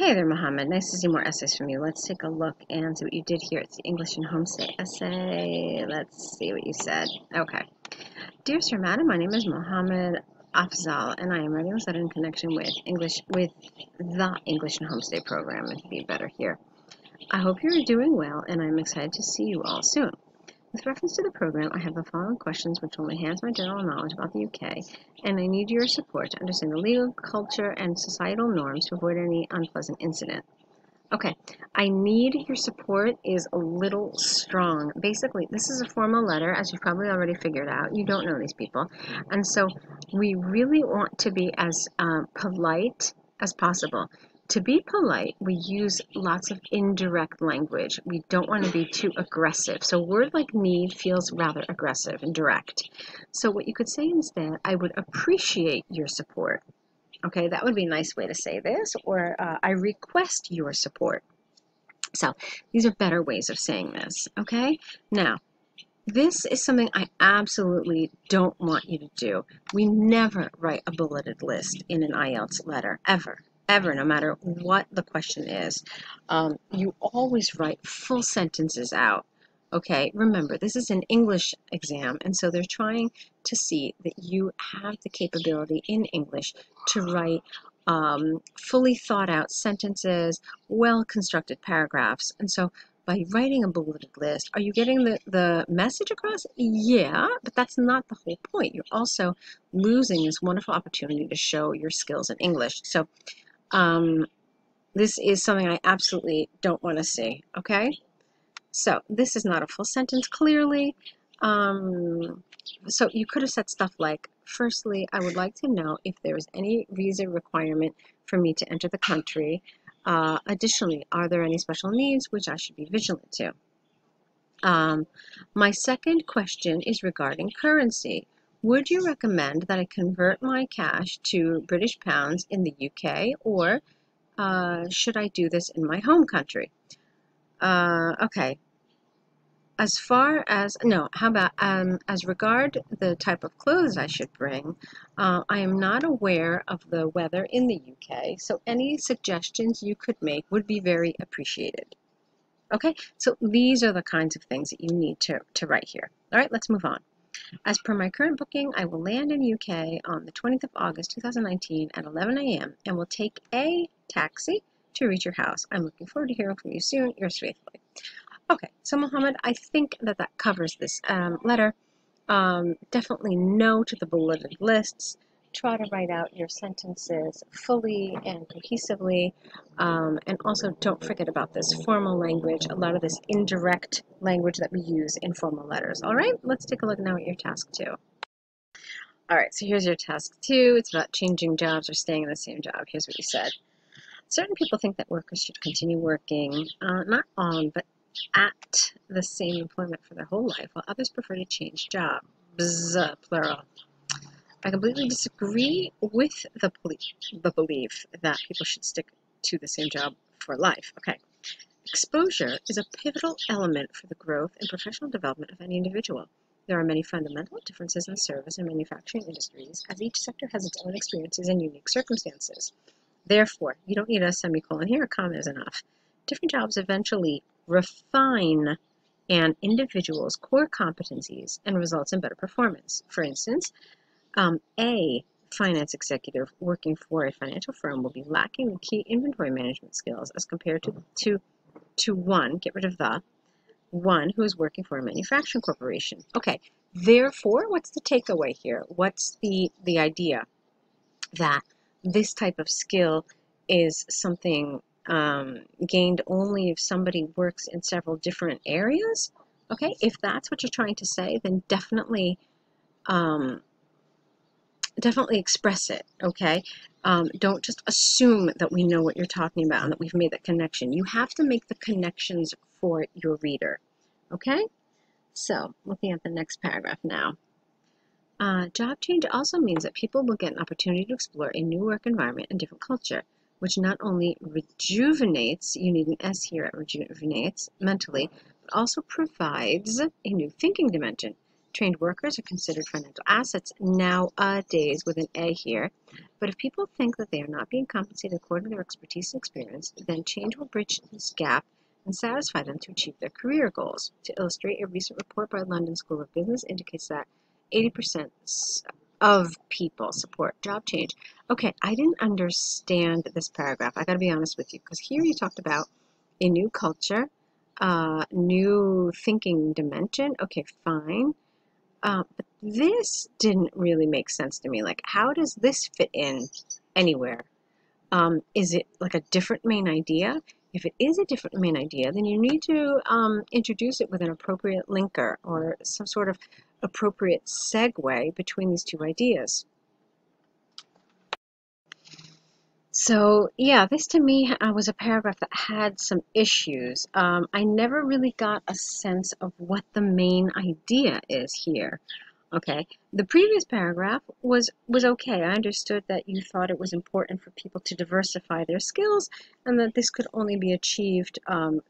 Hey there, Mohammed. Nice to see more essays from you. Let's take a look and see what you did here. It's the English and Homestay essay. Let's see what you said. Okay. Dear Sir, Madam, my name is Mohammed Afzal, and I am writing this letter in connection with the English and Homestay program. It'd be better here. I hope you're doing well, and I'm excited to see you all soon. With reference to the program, I have the following questions which will enhance my general knowledge about the UK, and I need your support to understand the legal, culture, and societal norms to avoid any unpleasant incident. Okay, I need your support is a little strong. Basically, this is a formal letter, as you've probably already figured out. You don't know these people. And so we really want to be as polite as possible. To be polite, we use lots of indirect language. We don't want to be too aggressive. So a word like need feels rather aggressive and direct. So what you could say instead, I would appreciate your support. Okay, that would be a nice way to say this, or I request your support. So these are better ways of saying this, okay? Now, this is something I absolutely don't want you to do. We never write a bulleted list in an IELTS letter, ever, no matter what the question is. You always write full sentences out. Okay, remember, this is an English exam, and so they're trying to see that you have the capability in English to write fully thought out sentences, well-constructed paragraphs. And so by writing a bulleted list, are you getting the message across? Yeah, but that's not the whole point. You're also losing this wonderful opportunity to show your skills in English. So this is something I absolutely don't want to see, okay? So this is not a full sentence, clearly. So you could have said stuff like, firstly, I would like to know if there is any visa requirement for me to enter the country. Additionally, are there any special needs which I should be vigilant to? My second question is regarding currency. Would you recommend that I convert my cash to British pounds in the UK, or should I do this in my home country? Okay. As far as, no, how about, as regard the type of clothes I should bring, I am not aware of the weather in the UK, so any suggestions you could make would be very appreciated. Okay, so these are the kinds of things that you need to write here. All right, let's move on. As per my current booking, I will land in UK on the 20th of August 2019 at 11 a.m. and will take a taxi to reach your house. I'm looking forward to hearing from you soon. Yours faithfully. Okay, so Mohammed, I think that covers this letter. Definitely no to the bulleted lists. Try to write out your sentences fully and cohesively. And also don't forget about this formal language, a lot of this indirect language that we use in formal letters. All right, let's take a look now at your task 2. All right, so here's your task 2. It's about changing jobs or staying in the same job. Here's what you said. Certain people think that workers should continue working, not on, but at the same employment for their whole life, while others prefer to change jobs, plural. I completely disagree with the belief that people should stick to the same job for life. Okay. Exposure is a pivotal element for the growth and professional development of any individual. There are many fundamental differences in the service and manufacturing industries, as each sector has its own experiences and unique circumstances. Therefore, you don't need a semicolon here, a comma is enough. Different jobs eventually refine an individual's core competencies and results in better performance. For instance, a finance executive working for a financial firm will be lacking the key inventory management skills as compared to one, get rid of the, one who is working for a manufacturing corporation. Okay, therefore, what's the takeaway here? What's the idea? That this type of skill is something gained only if somebody works in several different areas. Okay, if that's what you're trying to say, then definitely express it. Okay, don't just assume that we know what you're talking about and that we've made that connection. You have to make the connections for your reader. Okay, so looking at the next paragraph now. Job change also means that people will get an opportunity to explore a new work environment and different culture, which not only rejuvenates, you need an S here at rejuvenates mentally, but also provides a new thinking dimension. Trained workers are considered financial assets nowadays with an A here. But if people think that they are not being compensated according to their expertise and experience, then change will bridge this gap and satisfy them to achieve their career goals. To illustrate, a recent report by London School of Business indicates that 80% of people support job change. Okay, I didn't understand this paragraph. I got to be honest with you, because here you talked about a new culture, new thinking dimension. Okay, fine. But this didn't really make sense to me. Like, how does this fit in anywhere? Is it like a different main idea? If it is a different main idea, then you need to introduce it with an appropriate linker or some sort of appropriate segue between these two ideas. So yeah, this to me was a paragraph that had some issues. I never really got a sense of what the main idea is here. Okay, the previous paragraph was okay. I understood that you thought it was important for people to diversify their skills and that this could only be achieved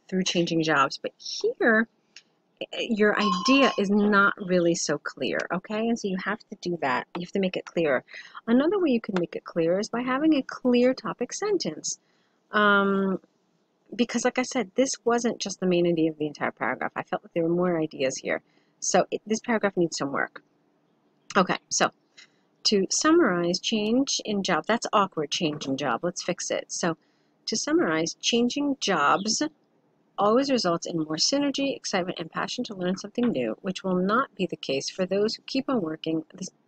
through changing jobs. But here, your idea is not really so clear, okay? And so you have to do that. You have to make it clearer. Another way you can make it clear is by having a clear topic sentence. Because like I said, this wasn't just the main idea of the entire paragraph. I felt that there were more ideas here. So this paragraph needs some work. Okay, so to summarize, change in job, that's awkward, change in job. Let's fix it. So to summarize, changing jobs always results in more synergy, excitement, and passion to learn something new, which will not be the case for those who keep on working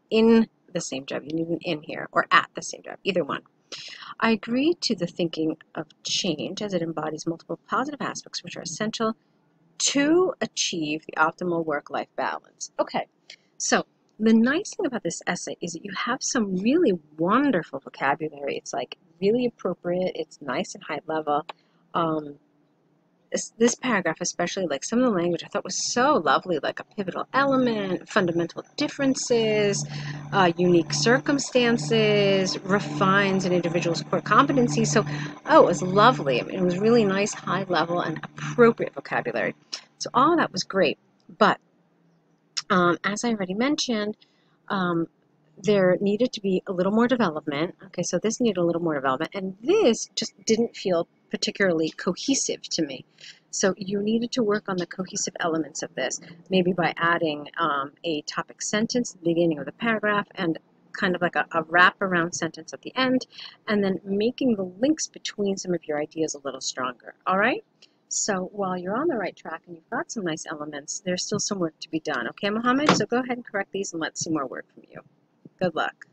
in the same job. You need an in here, or at the same job, either one. I agree to the thinking of change as it embodies multiple positive aspects which are essential to achieve the optimal work-life balance. Okay, so the nice thing about this essay is that you have some really wonderful vocabulary. It's like really appropriate. It's nice and high level. This paragraph, especially, like some of the language I thought was so lovely, like a pivotal element, fundamental differences, unique circumstances, refines an individual's core competencies. So, oh, it was lovely. I mean, it was really nice, high level, and appropriate vocabulary. So all that was great. But as I already mentioned, there needed to be a little more development. Okay, so this needed a little more development, and this just didn't feel particularly cohesive to me. So you needed to work on the cohesive elements of this, maybe by adding a topic sentence at the beginning of the paragraph and kind of like a wrap-around sentence at the end, and then making the links between some of your ideas a little stronger, all right? So while you're on the right track and you've got some nice elements, there's still some work to be done. Okay, Mohammed? So go ahead and correct these and let's see more work from you. Good luck.